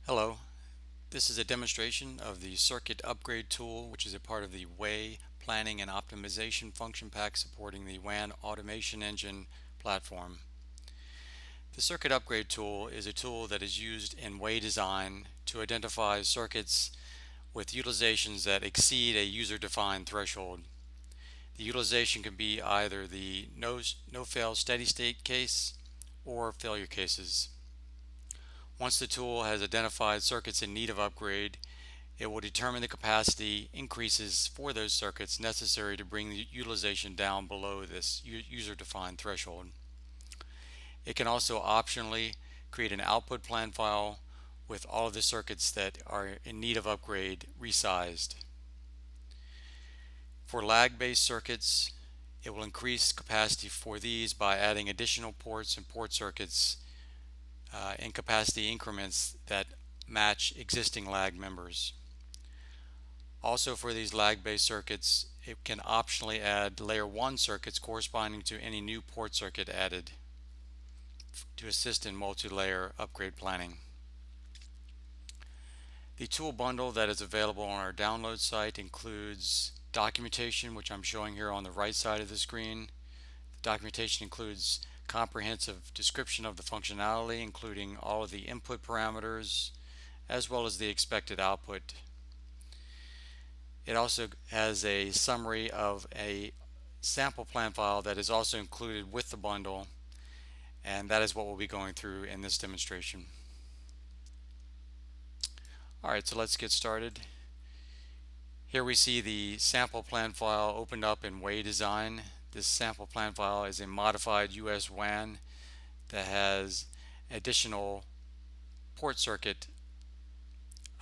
Hello, this is a demonstration of the Circuit Upgrade tool, which is a part of the WAY Planning and Optimization function pack supporting the WAN Automation Engine platform. The Circuit Upgrade tool is a tool that is used in WAY design to identify circuits with utilizations that exceed a user-defined threshold. The utilization can be either the no-fail steady-state case or failure cases. Once the tool has identified circuits in need of upgrade, it will determine the capacity increases for those circuits necessary to bring the utilization down below this user-defined threshold. It can also optionally create an output plan file with all of the circuits that are in need of upgrade resized. For lag-based circuits, it will increase capacity for these by adding additional ports and port circuits in capacity increments that match existing lag members. Also, for these lag-based circuits, it can optionally add layer 1 circuits corresponding to any new port circuit added to assist in multi-layer upgrade planning. The tool bundle that is available on our download site includes documentation, which I'm showing here on the right side of the screen. The documentation includes comprehensive description of the functionality, including all of the input parameters as well as the expected output. It also has a summary of a sample plan file that is also included with the bundle, and that is what we'll be going through in this demonstration. Alright, so let's get started. Here we see the sample plan file opened up in WAY design. This sample plan file is a modified US WAN that has additional port circuit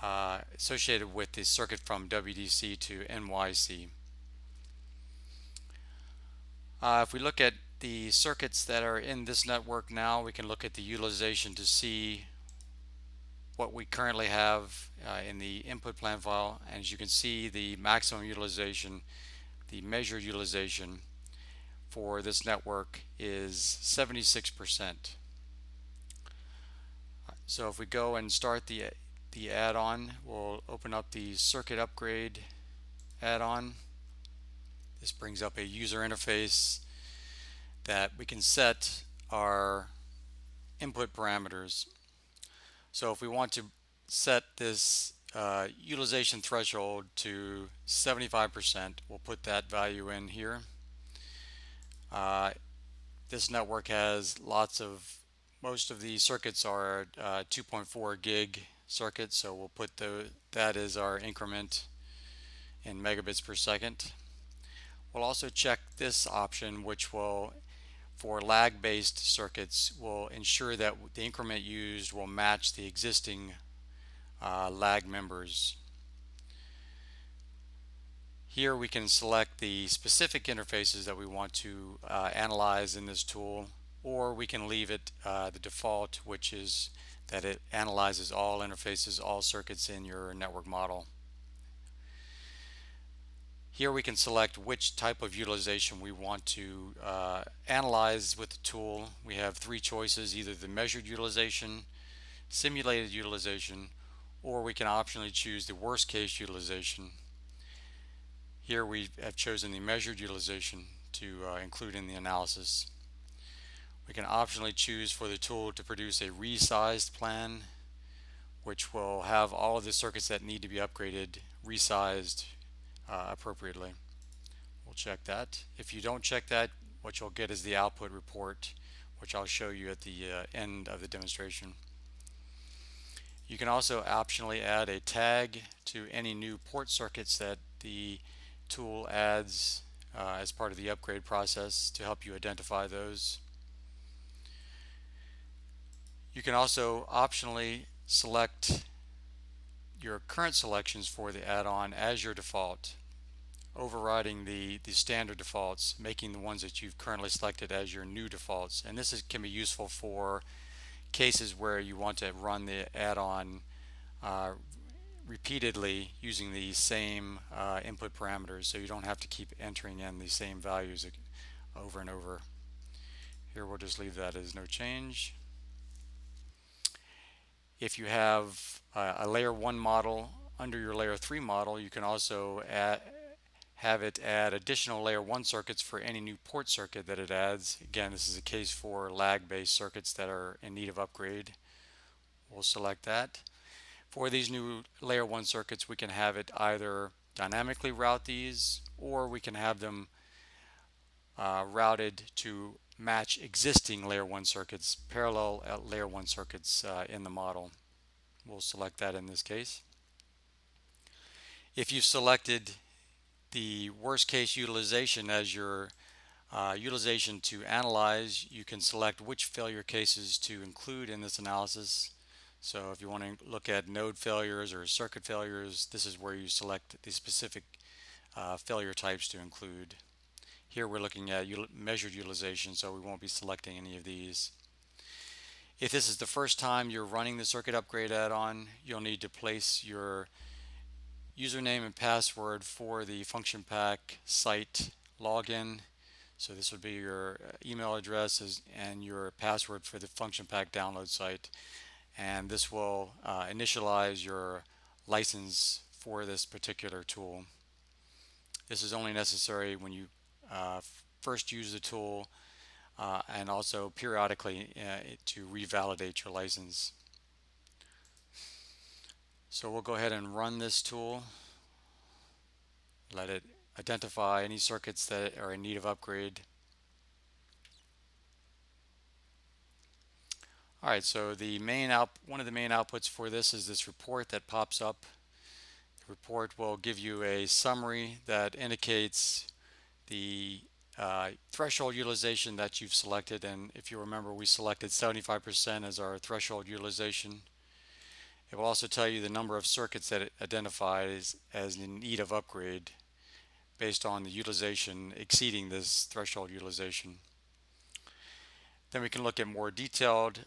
associated with the circuit from WDC to NYC. If we look at the circuits that are in this network now, we can look at the utilization to see what we currently have in the input plan file. And as you can see, the maximum utilization, the measured utilization for this network is 76%. So if we go and start the add-on, we'll open up the circuit upgrade add-on. This brings up a user interface that we can set our input parameters. So if we want to set this utilization threshold to 75%, we'll put that value in here. This network has most of the circuits are 2.4 gig circuits, so we'll put that as our increment in megabits per second. We'll also check this option, which will, for lag-based circuits, will ensure that the increment used will match the existing lag members. Here we can select the specific interfaces that we want to analyze in this tool, or we can leave it the default, which is that it analyzes all interfaces, all circuits in your network model. Here we can select which type of utilization we want to analyze with the tool. We have three choices: either the measured utilization, simulated utilization, or we can optionally choose the worst case utilization. Here we have chosen the measured utilization to include in the analysis. We can optionally choose for the tool to produce a resized plan, which will have all of the circuits that need to be upgraded resized appropriately. We'll check that. If you don't check that, what you'll get is the output report, which I'll show you at the end of the demonstration. You can also optionally add a tag to any new port circuits that the tool adds as part of the upgrade process to help you identify those. You can also optionally select your current selections for the add-on as your default, overriding the standard defaults, making the ones that you've currently selected as your new defaults. And this can be useful for cases where you want to run the add-on repeatedly using the same input parameters, so you don't have to keep entering in the same values over and over. Here we'll just leave that as no change. If you have a layer 1 model under your layer 3 model, you can also have it add additional layer 1 circuits for any new port circuit that it adds. Again, this is a case for lag based circuits that are in need of upgrade. We'll select that. For these new layer 1 circuits, we can have it either dynamically route these, or we can have them routed to match existing layer 1 circuits, parallel layer 1 circuits in the model. We'll select that in this case. If you've selected the worst case utilization as your utilization to analyze, you can select which failure cases to include in this analysis. So if you want to look at node failures or circuit failures, this is where you select the specific failure types to include. Here we're looking at measured utilization, so we won't be selecting any of these. If this is the first time you're running the circuit upgrade add-on, you'll need to place your username and password for the function pack site login. So this would be your email address and your password for the function pack download site. And this will initialize your license for this particular tool. This is only necessary when you first use the tool and also periodically to revalidate your license. So we'll go ahead and run this tool. Let it identify any circuits that are in need of upgrade. Alright, so one of the main outputs for this is this report that pops up. The report will give you a summary that indicates the threshold utilization that you've selected, and if you remember, we selected 75% as our threshold utilization. It will also tell you the number of circuits that it identifies as in need of upgrade based on the utilization exceeding this threshold utilization. Then we can look at more detailed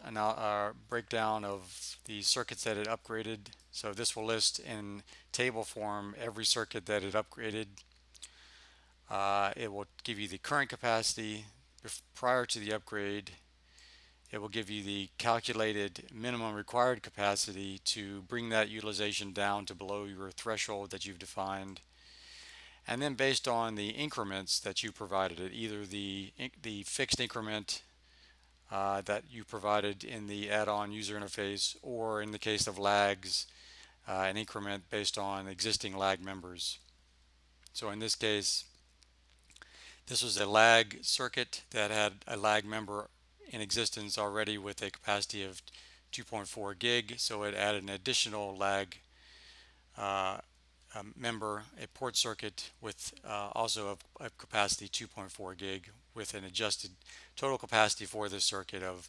breakdown of the circuits that it upgraded. So this will list in table form every circuit that it upgraded. It will give you the current capacity prior to the upgrade. It will give you the calculated minimum required capacity to bring that utilization down to below your threshold that you've defined. And then based on the increments that you provided it, either the fixed increment that you provided in the add-on user interface, or in the case of lags, an increment based on existing lag members. So in this case, this was a lag circuit that had a lag member in existence already with a capacity of 2.4 gig, so it added an additional lag member, a port circuit with also a capacity 2.4 gig with an adjusted total capacity for this circuit of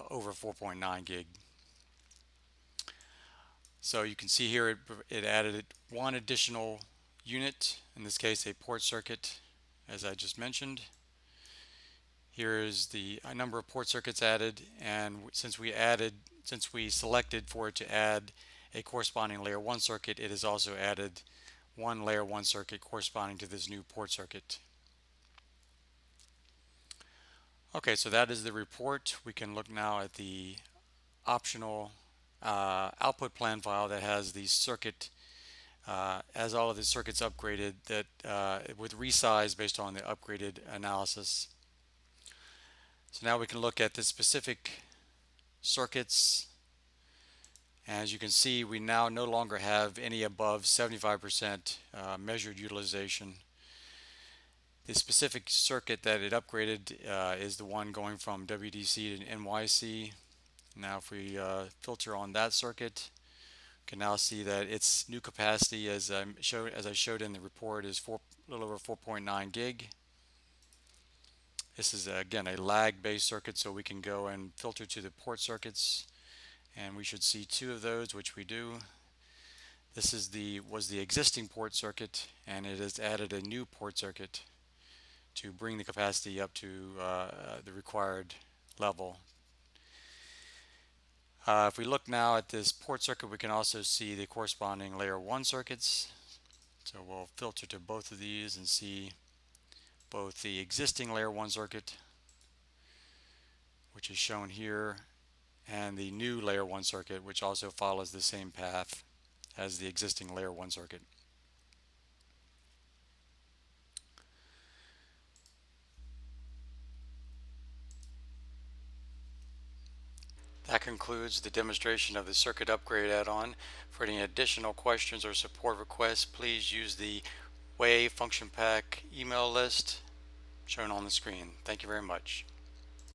over 4.9 gig. So you can see here it added one additional unit, in this case a port circuit, as I just mentioned. Here is the number of port circuits added, and since we selected for it to add a corresponding layer 1 circuit, it has also added one layer 1 circuit corresponding to this new port circuit. Okay, so that is the report. We can look now at the optional output plan file that has the circuit, as all of the circuits upgraded, that with resize based on the upgraded analysis. So now we can look at the specific circuits. As you can see, we now no longer have any above 75% measured utilization. The specific circuit that it upgraded is the one going from WDC to NYC. Now if we filter on that circuit, we can now see that its new capacity, as I showed in the report, is a little over 4.9 gig. This is again a lag based circuit, so we can go and filter to the port circuits, and we should see two of those, which we do. This is was the existing port circuit, and it has added a new port circuit to bring the capacity up to the required level. If we look now at this port circuit, we can also see the corresponding layer 1 circuits. So we'll filter to both of these and see both the existing layer 1 circuit, which is shown here, and the new layer 1 circuit, which also follows the same path as the existing layer 1 circuit. That concludes the demonstration of the circuit upgrade add-on. For any additional questions or support requests, please use the WAY function pack email list shown on the screen. Thank you very much.